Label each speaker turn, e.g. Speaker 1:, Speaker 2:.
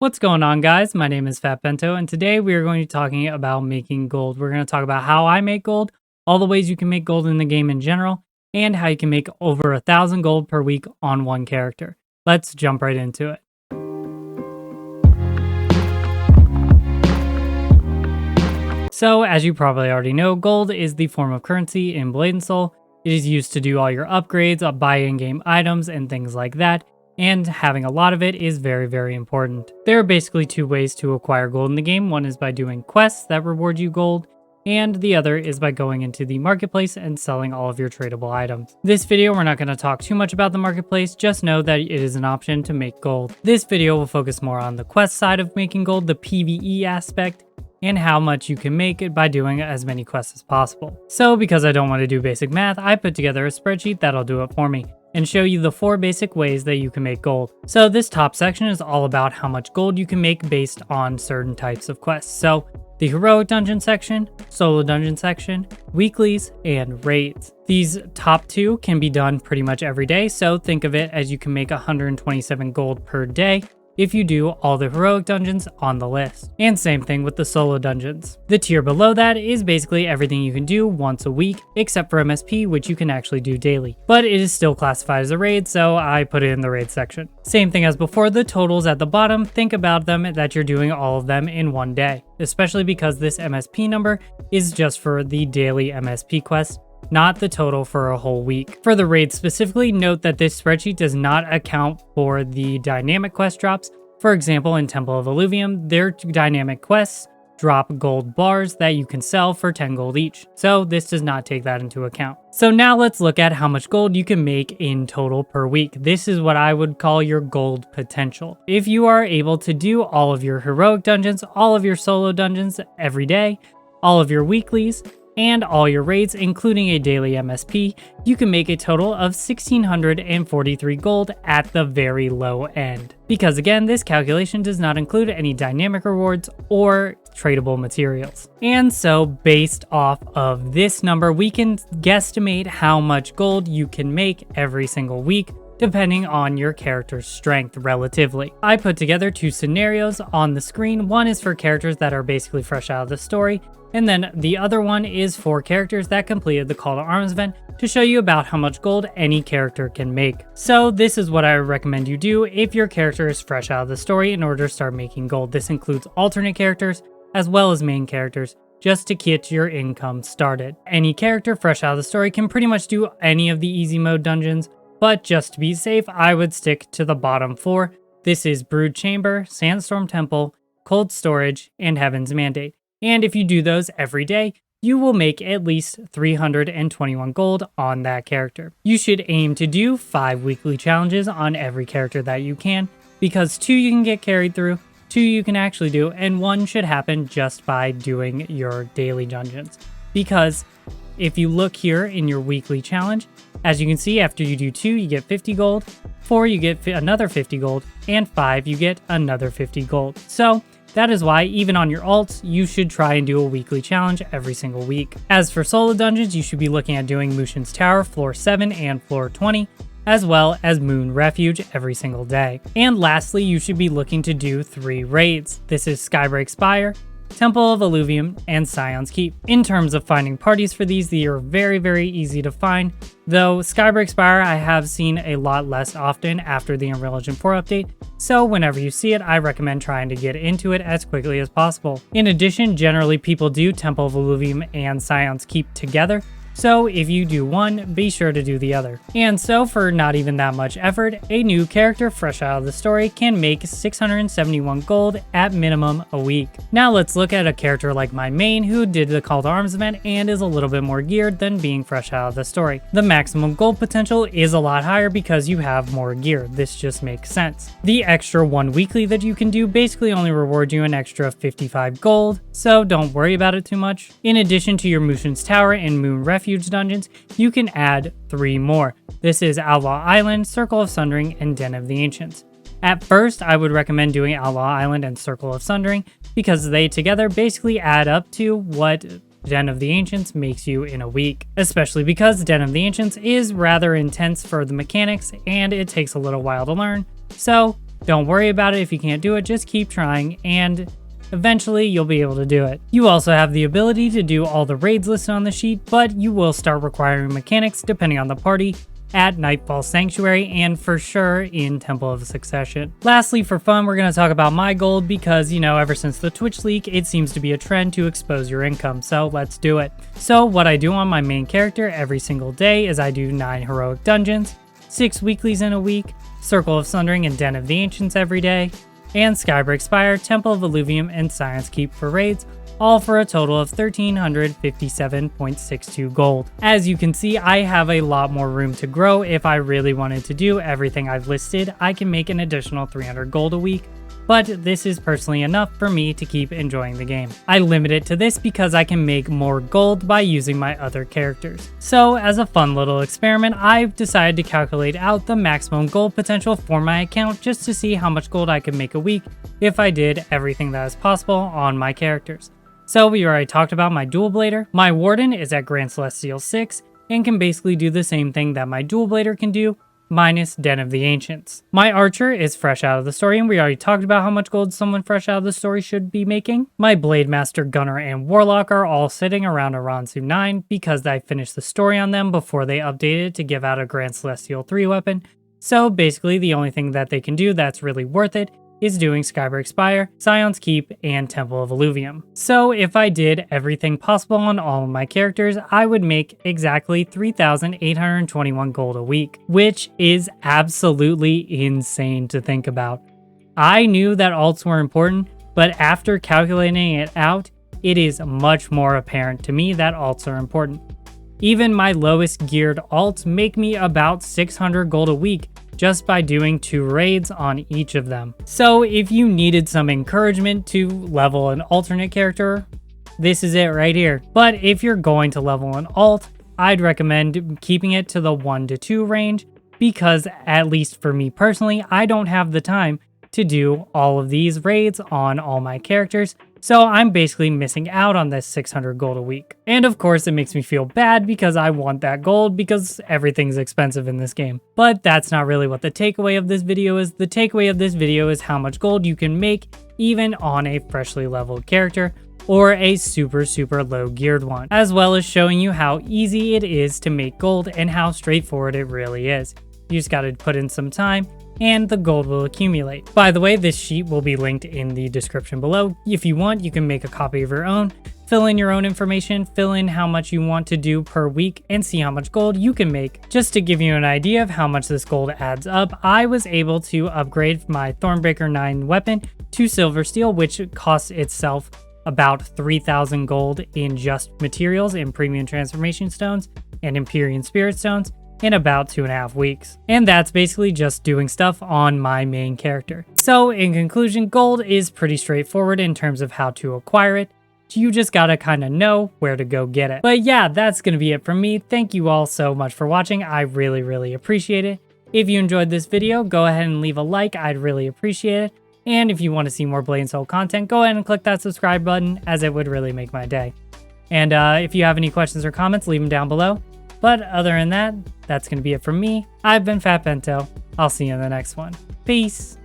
Speaker 1: What's going on, guys? My name is Fat Bento, and today we are going to be talking about making gold. We're going to talk about how I make gold, all the ways you can make gold in the game in general, and how you can make over 1,000 gold per week on one character. Let's jump right into it. So, as you probably already know, gold is the form of currency in Blade & Soul. It is used to do all your upgrades, buy in-game items, and things like that. And having a lot of it is very, very important. There are basically two ways to acquire gold in the game. One is by doing quests that reward you gold, and the other is by going into the marketplace and selling all of your tradable items. This video, we're not going to talk too much about the marketplace, just know that it is an option to make gold. This video will focus more on the quest side of making gold, the PvE aspect, and how much you can make by doing as many quests as possible. So because I don't want to do basic math, I put together a spreadsheet that'll do it for me and show you the 4 basic ways that you can make gold. So this top section is all about how much gold you can make based on certain types of quests. So the heroic dungeon section, solo dungeon section, weeklies, and raids. These top 2 can be done pretty much every day, so think of it as you can make 127 gold per day if you do all the heroic dungeons on the list. And same thing with the solo dungeons. The tier below that is basically everything you can do once a week, except for MSP, which you can actually do daily. But it is still classified as a raid, so I put it in the raid section. Same thing as before, the totals at the bottom, think about them that you're doing all of them in one day, especially because this MSP number is just for the daily MSP quest, not the total for a whole week. For the raids specifically, note that this spreadsheet does not account for the dynamic quest drops. For example, in Temple of Illuvium, their dynamic quests drop gold bars that you can sell for 10 gold each. So this does not take that into account. So now let's look at how much gold you can make in total per week. This is what I would call your gold potential. If you are able to do all of your heroic dungeons, all of your solo dungeons every day, all of your weeklies, and all your raids, including a daily MSP, you can make a total of 1,643 gold at the very low end. Because again, this calculation does not include any dynamic rewards or tradable materials. And so based off of this number, we can guesstimate how much gold you can make every single week, depending on your character's strength relatively. I put together 2 scenarios on the screen. One is for characters that are basically fresh out of the story, and then the other one is for characters that completed the Call to Arms event to show you about how much gold any character can make. So this is what I recommend you do if your character is fresh out of the story in order to start making gold. This includes alternate characters as well as main characters, just to get your income started. Any character fresh out of the story can pretty much do any of the easy mode dungeons, but just to be safe, I would stick to the bottom 4. This is Brood Chamber, Sandstorm Temple, Cold Storage, and Heaven's Mandate. And if you do those every day, you will make at least 321 gold on that character. You should aim to do 5 weekly challenges on every character that you can, because 2 you can get carried through, 2 you can actually do, and 1 should happen just by doing your daily dungeons. Because if you look here in your weekly challenge, as you can see, after you do 2, you get 50 gold, 4, you get another 50 gold, and 5, you get another 50 gold. So that is why, even on your alts, you should try and do a weekly challenge every single week. As for solo dungeons, you should be looking at doing Mushin's Tower, floor 7 and floor 20, as well as Moon Refuge every single day. And lastly, you should be looking to do 3 raids. This is Skybreak Spire, Temple of Illuvium, and Scion's Keep. In terms of finding parties for these, they are very, very easy to find, though Skybreak Spire I have seen a lot less often after the Unreal Engine 4 update, so whenever you see it, I recommend trying to get into it as quickly as possible. In addition, generally people do Temple of Illuvium and Scion's Keep together, so if you do one, be sure to do the other. And so for not even that much effort, a new character fresh out of the story can make 671 gold at minimum a week. Now let's look at a character like my main who did the Call to Arms event and is a little bit more geared than being fresh out of the story. The maximum gold potential is a lot higher because you have more gear. This just makes sense. The extra 1 weekly that you can do basically only rewards you an extra 55 gold, so don't worry about it too much. In addition to your Mushin's Tower and Moon Refuge dungeons, you can add 3 more. This is Outlaw Island, Circle of Sundering, and Den of the Ancients. At first, I would recommend doing Outlaw Island and Circle of Sundering because they together basically add up to what Den of the Ancients makes you in a week, especially because Den of the Ancients is rather intense for the mechanics and it takes a little while to learn. So Don't worry about it if you can't do it, just keep trying, and eventually you'll be able to do it. You also have the ability to do all the raids listed on the sheet, but you will start requiring mechanics depending on the party at Nightfall Sanctuary and for sure in Temple of Succession. Lastly, for fun, we're going to talk about my gold because, you know, ever since the Twitch leak, it seems to be a trend to expose your income, so let's do it. So what I do on my main character every single day is I do 9 heroic dungeons, 6 weeklies in a week, Circle of Sundering and Den of the Ancients every day, and Skybreak Spire, Temple of Illuvium, and Science Keep for raids, all for a total of 1,357.62 gold. As you can see, I have a lot more room to grow. If I really wanted to do everything I've listed, I can make an additional 300 gold a week, but this is personally enough for me to keep enjoying the game. I limit it to this because I can make more gold by using my other characters. So as a fun little experiment, I've decided to calculate out the maximum gold potential for my account just to see how much gold I could make a week if I did everything that is possible on my characters. So we already talked about my Dual Blader. My Warden is at Grand Celestial 6 and can basically do the same thing that my Dual Blader can do, minus Den of the Ancients. My Archer is fresh out of the story, and we already talked about how much gold someone fresh out of the story should be making. My Blade Master, Gunner, and Warlock are all sitting around Aranzu 9 because I finished the story on them before they updated to give out a Grand Celestial 3 weapon. So basically the only thing that they can do that's really worth it is doing Skybreak Spire, Scion's Keep, and Temple of Illuvium. So if I did everything possible on all of my characters, I would make exactly 3,821 gold a week, which is absolutely insane to think about. I knew that alts were important, but after calculating it out, it is much more apparent to me that alts are important. Even my lowest geared alts make me about 600 gold a week, just by doing 2 raids on each of them. So if you needed some encouragement to level an alternate character, this is it right here. But if you're going to level an alt, I'd recommend keeping it to the 1 to 2 range because, at least for me personally, I don't have the time to do all of these raids on all my characters, so I'm basically missing out on this 600 gold a week. And of course it makes me feel bad because I want that gold because everything's expensive in this game. But that's not really what the takeaway of this video is. The takeaway of this video is how much gold you can make even on a freshly leveled character or a super low geared one, as well as showing you how easy it is to make gold and how straightforward it really is. You just gotta put in some time and the gold will accumulate. By the way, this sheet will be linked in the description below. If you want, you can make a copy of your own, fill in your own information, fill in how much you want to do per week, and see how much gold you can make. Just to give you an idea of how much this gold adds up, I was able to upgrade my Thornbreaker 9 weapon to Silver Steel, which costs itself about 3,000 gold in just materials in Premium Transformation Stones and Empyrean Spirit Stones in about 2.5 weeks. And that's basically just doing stuff on my main character. So in conclusion, gold is pretty straightforward in terms of how to acquire it. You just gotta kind of know where to go get it. But yeah, that's gonna be it from me. Thank you all so much for watching. I really appreciate it. If you enjoyed this video, go ahead and leave a like. I'd really appreciate it. And if you want to see more Blade & Soul content, go ahead and click that subscribe button, as it would really make my day. And if you have any questions or comments, leave them down below. But other than that, that's going to be it from me. I've been Fat Bento. I'll see you in the next one. Peace.